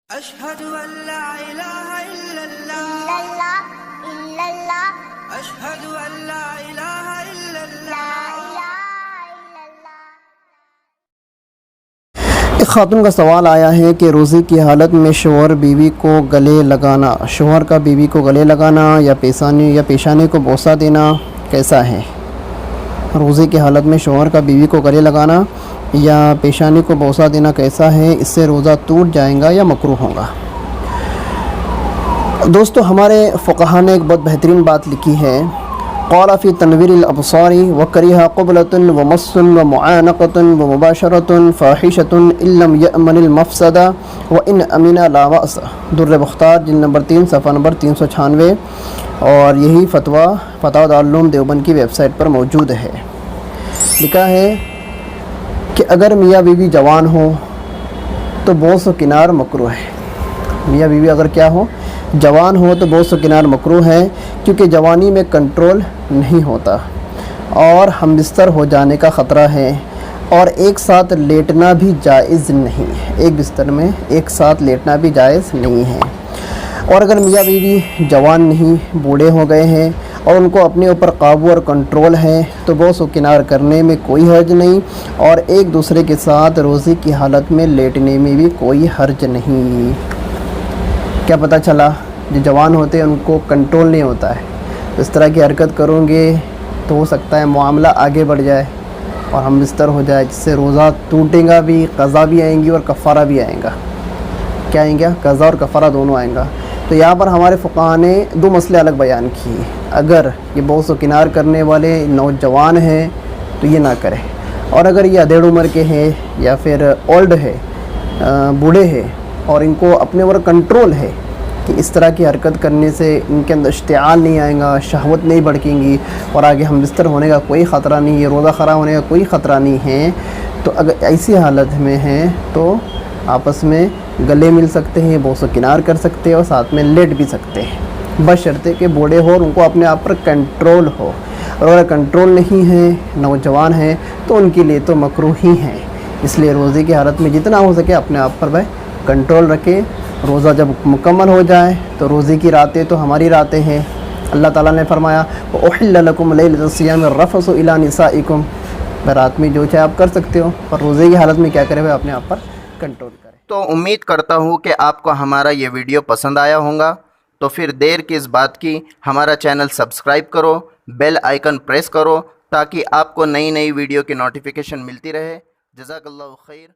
أشهد أن لا إله إلا الله أشهد أن لا إله إلا الله ایک خاتون کا سوال آیا ہے کہ روزے کی حالت میں شوہر بیوی کو گلے لگانا، شوہر کا بیوی کو گلے لگانا یا پیشانی کو بوسہ دینا کیسا ہے؟ روزے کی حالت میں شوہر کا بیوی کو گلے لگانا یا پیشانی کو بوسہ دینا کیسا ہے؟ اس سے روزہ ٹوٹ جائے گا یا مکروہ ہوگا؟ دوستو، ہمارے فقہاء نے ایک بہت بہترین بات لکھی ہے۔ قال فی تنویر الابصار وکریہ قبلۃ ومس ومعانقۃ ومباشرۃ فاحشۃ ان لم یأمن المفسدہ وان امن لا بأس، در بختار جلد نمبر 3 صفحہ نمبر 396، اور یہی فتویٰ دارالعلوم دیوبند کی ویب سائٹ پر موجود ہے۔ لکھا ہے کہ اگر میاں بیوی جوان ہو تو بوس و کنار مکروہ ہے۔ میاں بیوی اگر کیا ہو؟ جوان ہو تو بوس و کنار مکروہ ہے، کیونکہ جوانی میں کنٹرول نہیں ہوتا اور ہم بستر ہو جانے کا خطرہ ہے، اور ایک ساتھ لیٹنا بھی جائز نہیں ہے، ایک بستر میں ایک ساتھ لیٹنا بھی جائز نہیں ہے۔ اور اگر میاں بیوی جوان نہیں، بوڑھے ہو گئے ہیں اور ان کو اپنے اوپر قابو اور کنٹرول ہے تو بوس و کنار کرنے میں کوئی حرج نہیں، اور ایک دوسرے کے ساتھ روزے کی حالت میں لیٹنے میں بھی کوئی حرج نہیں۔ کیا پتہ چلا؟ جو جوان ہوتے ہیں ان کو کنٹرول نہیں ہوتا ہے، اس طرح کی حرکت کروں گے تو ہو سکتا ہے معاملہ آگے بڑھ جائے اور ہم بستر ہو جائے، جس سے روزہ ٹوٹے گا بھی، قضا بھی آئیں گی اور کفارہ بھی آئیں گا۔ کیا آئیں گا؟ قضا اور کفارہ دونوں آئیں گا۔ تو یہاں پر ہمارے فقہاء نے دو مسئلے الگ بیان کیے۔ اگر یہ بوس و کنار کرنے والے نوجوان ہیں تو یہ نہ کرے، اور اگر یہ ادھیڑ عمر کے ہیں یا پھر اولڈ ہے، بوڑھے ہیں، اور ان کو اپنے اوپر کنٹرول ہے کہ اس طرح کی حرکت کرنے سے ان کے اندر اشتعال نہیں آئے گا، شہوت نہیں بھڑکیں گی، اور آگے ہم بستر ہونے کا کوئی خطرہ نہیں ہے، روزہ خراب ہونے کا کوئی خطرہ نہیں ہے، تو اگر ایسی حالت میں ہیں تو آپس میں گلے مل سکتے ہیں، بوس و کنار کر سکتے ہیں اور ساتھ میں لیٹ بھی سکتے ہیں، بشرطے کہ بوڑھے ہو اور ان کو اپنے آپ پر کنٹرول ہو۔ اور اگر کنٹرول نہیں ہے، نوجوان ہیں، تو ان کے لیے تو مکروہ ہی ہیں۔ اس لیے روزے کی حالت میں جتنا ہو سکے اپنے آپ پر کنٹرول رکھیں۔ روزہ جب مکمل ہو جائے تو روزے کی راتیں تو ہماری راتیں ہیں۔ اللہ تعالیٰ نے فرمایا وَأُحِلَّ لَكُمْ لَيْلَةَ الصِّيَامِ الرَّفَثُ إِلَىٰ نِسَائِكُمْ، رات میں جو چاہے آپ کر سکتے ہو، پر روزے کی حالت میں کیا کرے بھائی؟ اپنے آپ پر کنٹرول کرے۔ تو امید کرتا ہوں کہ آپ کو ہمارا یہ ویڈیو پسند آیا ہوگا، تو پھر دیر کس بات کی، ہمارا چینل سبسکرائب کرو، بیل آئیکن پریس کرو، تاکہ آپ کو نئی ویڈیو کی نوٹیفیکیشن ملتی رہے۔ جزاک اللہ خیر۔